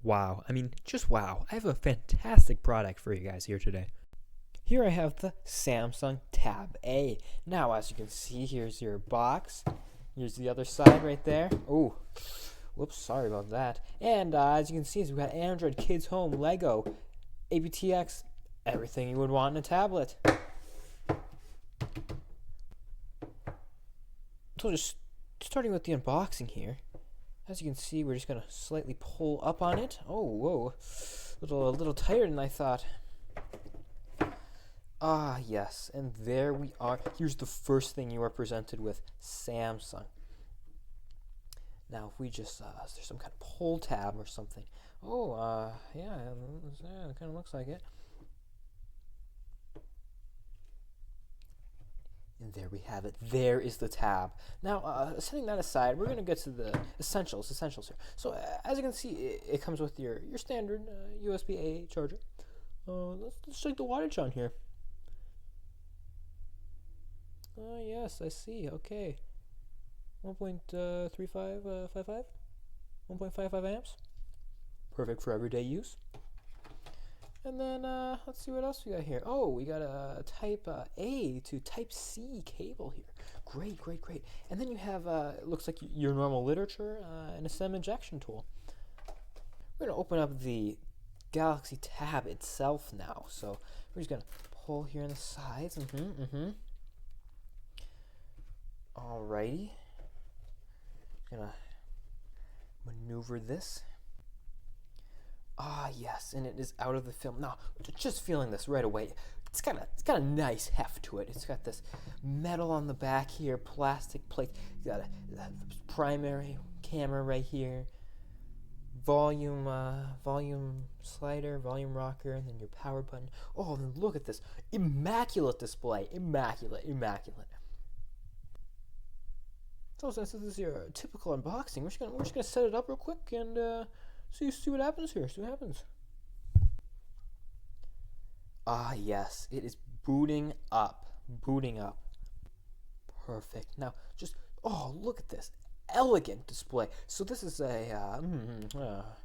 Wow. I mean, just wow. I have a fantastic product for you guys here today. Here I have the Samsung Tab A. Now, as you can see, here's your box. Here's the other side right there. Oh, whoops, sorry about that. And as you can see, we've got Android, Kids Home, Lego, aptX, everything you would want in a tablet. So just starting with the unboxing here. As you can see, we're just going to slightly pull up on it. Oh, whoa. A little tighter than I thought. Ah, yes. And there we are. Here's the first thing you are presented with, Samsung. Now, if we just, is there some kind of pull tab or something? Oh, yeah, it kind of looks like it. And there we have it. There is the tab. Now, setting that aside, we're going to get to the essentials here. So, as you can see, it comes with your standard USB-A charger. Let's check the wattage on here. Yes, I see. Okay. 1.3555? 1.55 amps. Perfect for everyday use. And then, let's see what else we got here. Oh, we got a Type A to Type C cable here. Great. And then you have, it looks like your normal literature and a STEM injection tool. We're going to open up the Galaxy Tab itself now. So we're just going to pull here on the sides. Alrighty. Gonna maneuver this. Ah, yes, and it is out of the film. Now, just feeling this right away. It's got a nice heft to it. It's got this metal on the back here, plastic plate. You got a primary camera right here, volume slider, volume rocker, and then your power button. Oh, and then look at this immaculate display. Immaculate. So since this is your typical unboxing, we're just gonna set it up real quick and see what happens here. See what happens. Ah, yes, it is booting up. Perfect. Now, look at this elegant display. So this is a I'm not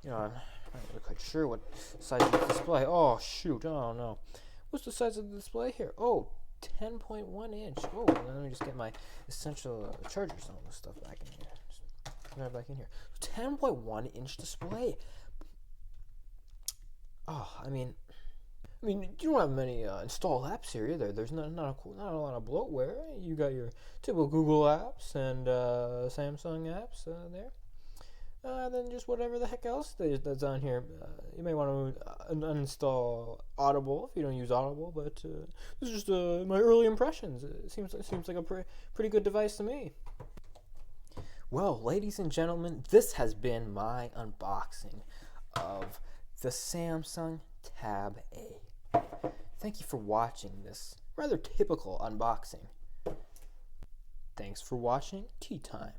really quite sure what size of the display. Oh shoot! Oh no, what's the size of the display here? Oh, 10.1 inch. Oh, let me just get my essential chargers and all this stuff back in here. Just grab back in here. 10.1 inch display. Oh, I mean, you don't have many installed apps here either. There's not a lot of bloatware. You got your typical Google apps and Samsung apps there. Then just whatever the heck else that's on here. You may want to uninstall Audible if you don't use Audible, but this is just my early impressions. It seems like a pretty good device to me. Well, ladies and gentlemen, this has been my unboxing of the Samsung Tab A. Thank you for watching this rather typical unboxing. Thanks for watching Tea Time.